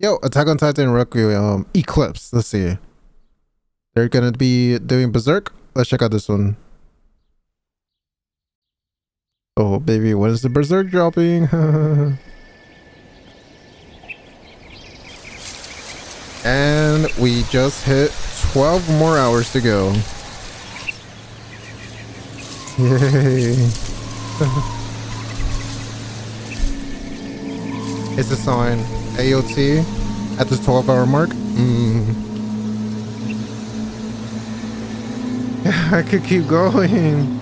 Yo, Attack on Titan Requiem, ECLYPSE. Let's see. They're gonna be doing Berserk. Let's check out this one. Oh baby, when is the Berserk dropping? And we just hit 12 more hours to go. Yay. It's a sign. AOT at the 12-hour mark. I could keep going.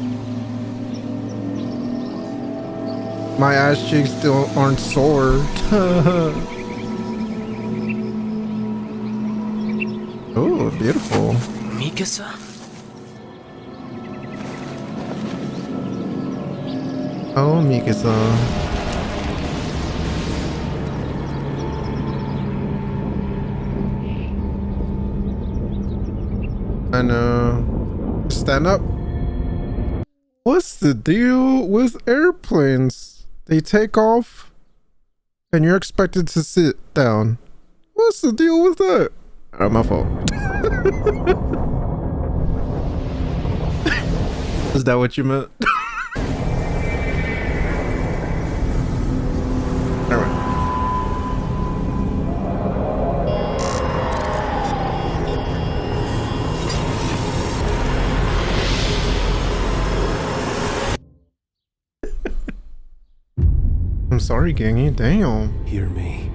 My ass cheeks still aren't sore. Oh, beautiful. Mikasa? Oh, Mikasa. I know. Stand up. What's the deal with airplanes? They take off and you're expected to sit down. What's the deal with that? My fault. Is that what you meant? Alright. I'm sorry, Gangy. Damn. Hear me,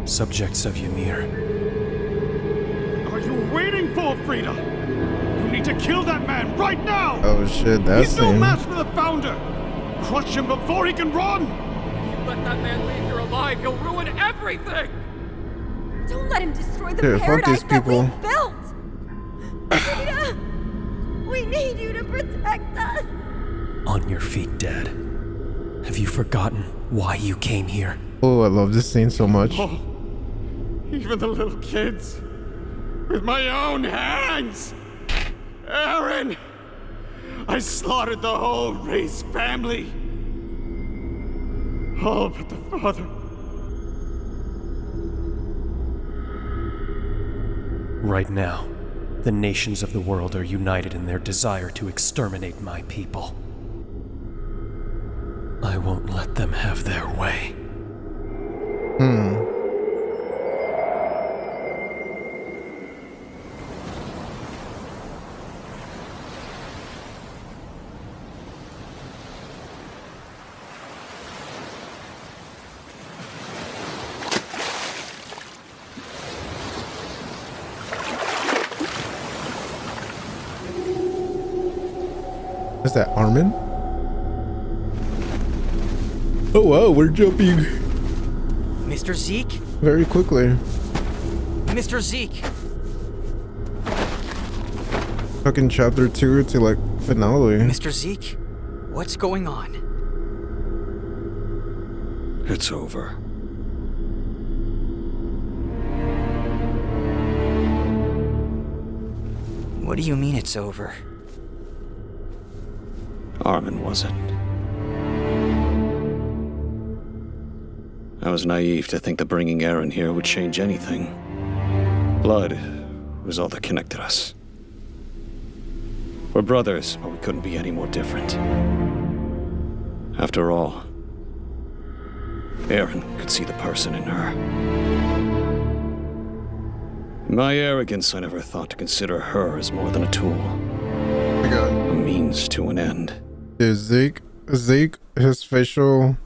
subjects of Ymir. Are you waiting for, Frida? You need to kill that man right now! Oh shit, that's He's no match for the Founder! Crush him before he can run! If you let that man leave here alive, he'll ruin everything! Don't let him destroy the Dude, fuck paradise these that people. we built! Frida! We need you to protect us! On your feet, Dad. Have you forgotten why you came here? Oh, I love this scene so much. Oh, even the little kids. With my own hands! Aaron! I slaughtered the whole Race family! All but the father. Right now, the nations of the world are united in their desire to exterminate my people. I won't let them have their way. Is that Armin? Oh wow, we're jumping Mr. Zeke? very quickly. Mr. Zeke! Fucking chapter 2 to like finale. Mr. Zeke? What's going on? It's over. What do you mean it's over? Armin wasn't. I was naive to think that bringing Aaron here would change anything. Blood was all that connected us. We're brothers, but we couldn't be any more different. After all, Aaron could see the person in her. In my arrogance, I never thought to consider her as more than a tool. Oh my god. A means to an end. Dude, Zeke, his facial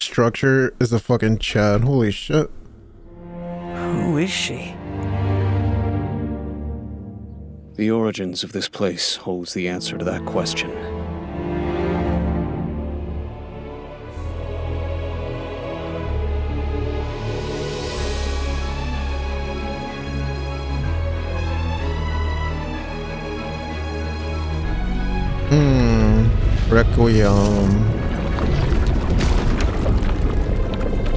structure is a fucking Chad. Holy shit. Who is she? The origins of this place holds the answer to that question. Requiem.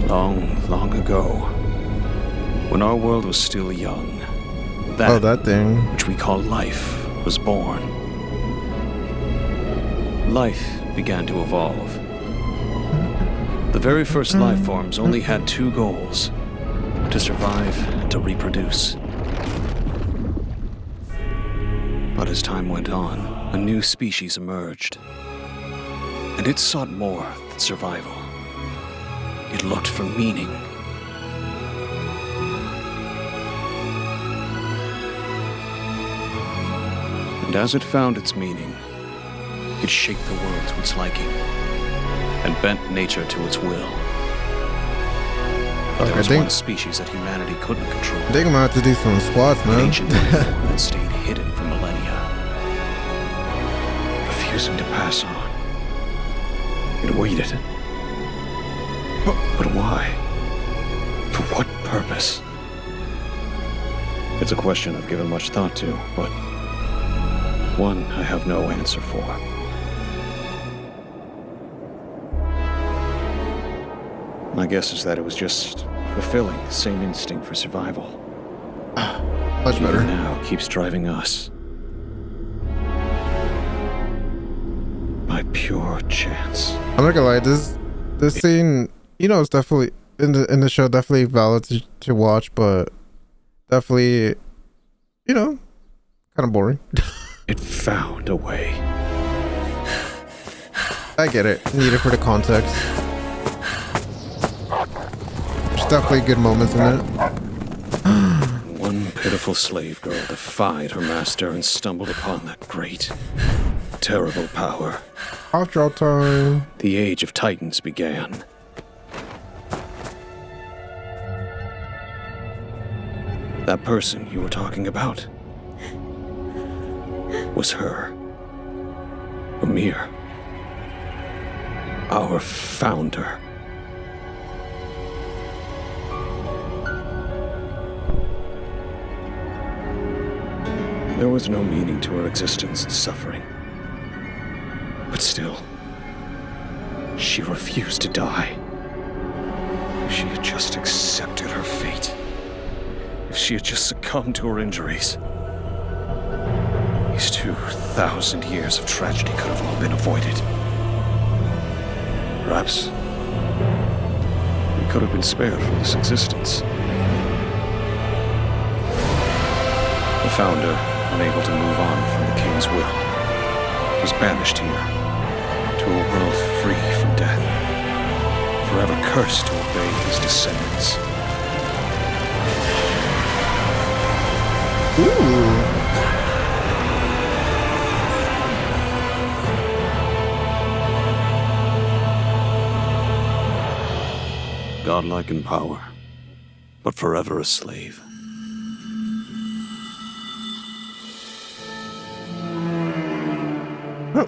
Long, long ago, when our world was still young, that thing. which we call life, was born. Life began to evolve. The very first life forms only had two goals: to survive and to reproduce. But as time went on, a new species emerged. And it sought more than survival. It looked for meaning. And as it found its meaning, it shaped the world to its liking and bent nature to its will. But there was one species that humanity couldn't control. I think I'm gonna have to do some squats, An man. ancient life form that stayed hidden for millennia, refusing to pass on. It waited. But why? For what purpose? It's a question I've given much thought to, but one I have no answer for. My guess is that it was just fulfilling the same instinct for survival. Much better. Even now keeps driving us. By pure chance. I'm not gonna lie, this scene, you know, it's definitely in the show, definitely valid to watch, but definitely, you know, kind of boring. It found a way. I get it. Need it for the context. There's definitely good moments in it. One pitiful slave girl defied her master and stumbled upon that great, terrible power. Off draw time. The Age of Titans began. That person you were talking about was her. Amir. Our founder. There was no meaning to her existence and suffering. But still, she refused to die. If she had just accepted her fate, if she had just succumbed to her injuries, these 2,000 years of tragedy could have all been avoided. Perhaps we could have been spared from this existence. The founder, unable to move on from the king's will, was banished here to a world free from death, forever cursed to obey his descendants. Ooh. Godlike in power, but forever a slave.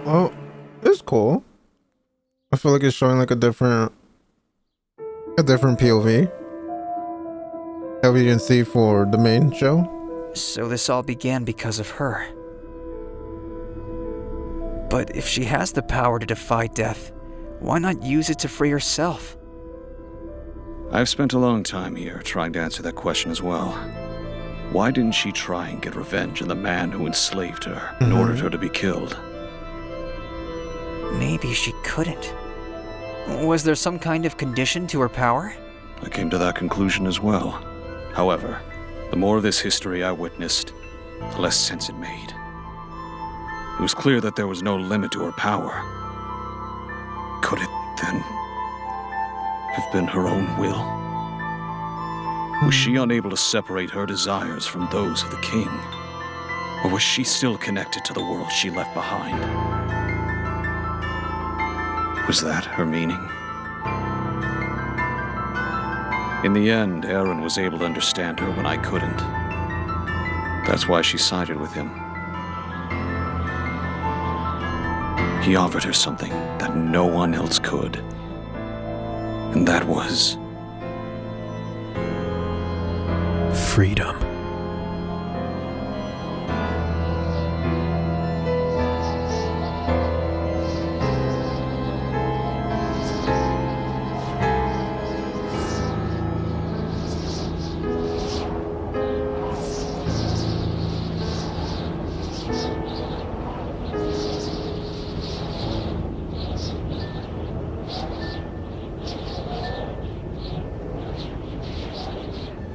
Oh, it's cool. I feel like it's showing like a different POV that we didn't see for the main show. So this all began because of her. But if she has the power to defy death, why not use it to free herself? I've spent a long time here trying to answer that question as well. Why didn't she try and get revenge on the man who enslaved her and ordered her to be killed? Maybe she couldn't. Was there some kind of condition to her power? I came to that conclusion as well. However, the more of this history I witnessed, the less sense it made. It was clear that there was no limit to her power. Could it, then, have been her own will? Was she unable to separate her desires from those of the king? Or was she still connected to the world she left behind? Was that her meaning? In the end, Aaron was able to understand her when I couldn't. That's why she sided with him. He offered her something that no one else could. And that was... freedom.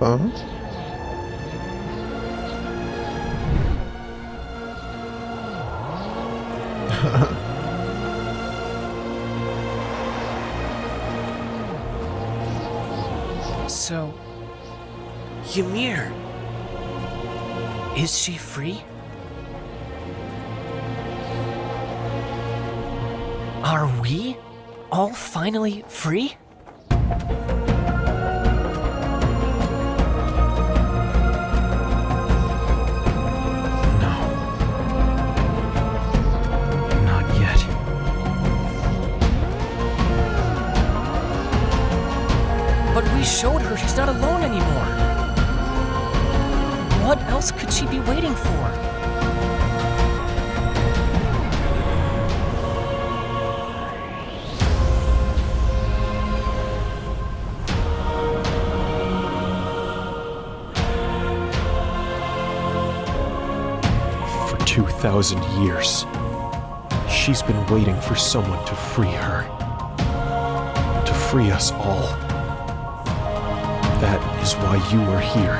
Huh? So, Ymir, is she free? Are we all finally free? No. Not yet. But we showed her she's not alone anymore. What else could she be waiting for? For 2,000 years, she's been waiting for someone to free her. To free us all. That is why you are here.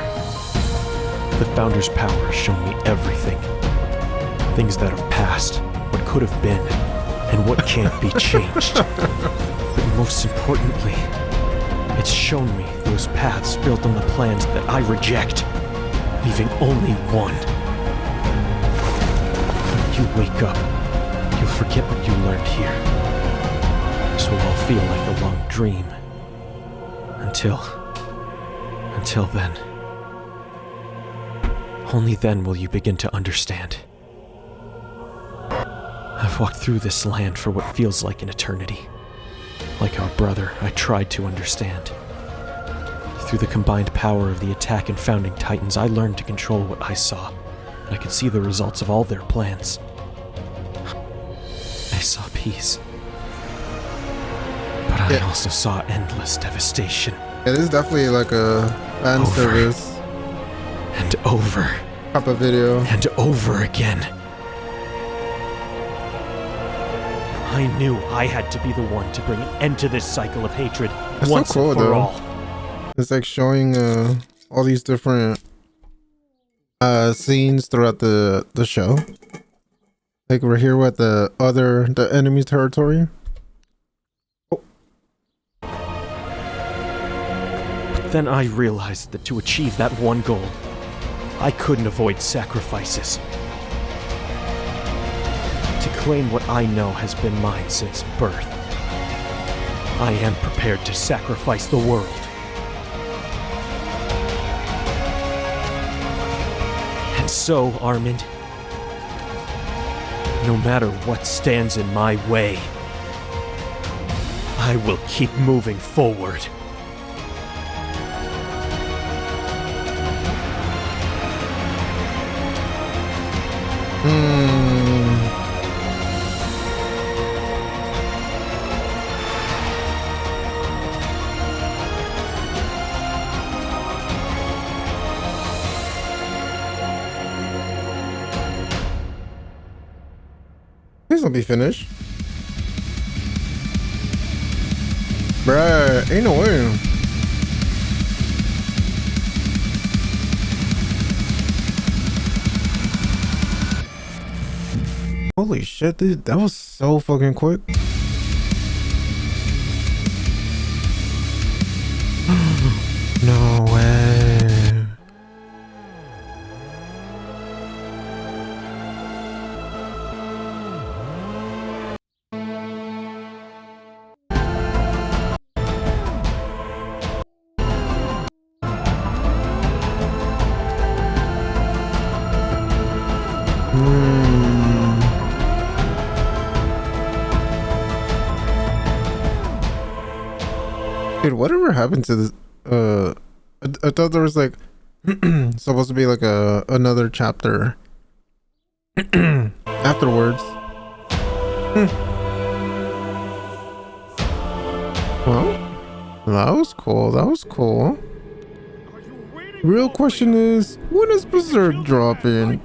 The Founder's power has shown me everything. Things that have passed, what could have been, and what can't be changed. But most importantly, it's shown me those paths built on the plans that I reject, leaving only one. When you wake up, you'll forget what you learned here. This will all feel like a long dream. Until then. Only then will you begin to understand. I've walked through this land for what feels like an eternity. Like our brother, I tried to understand. Through the combined power of the attack and founding titans, I learned to control what I saw. I could see the results of all their plans. I saw peace. But I also saw endless devastation. It is definitely like a fan service And over. type of video. And over again. I knew I had to be the one to bring an end to this cycle of hatred That's once so cool, and for though. all. It's like showing all these different scenes throughout the show. Like we're here with the enemy territory. But then I realized that to achieve that one goal, I couldn't avoid sacrifices. To claim what I know has been mine since birth, I am prepared to sacrifice the world. And so, Armand, no matter what stands in my way, I will keep moving forward. Please don't be finished. Bruh, ain't no way. Holy shit, dude. That was so fucking quick. No way. Dude, whatever happened to this? I thought there was like supposed to be like another chapter afterwards. Well, that was cool. That was cool. Real question is, when is Berserk dropping?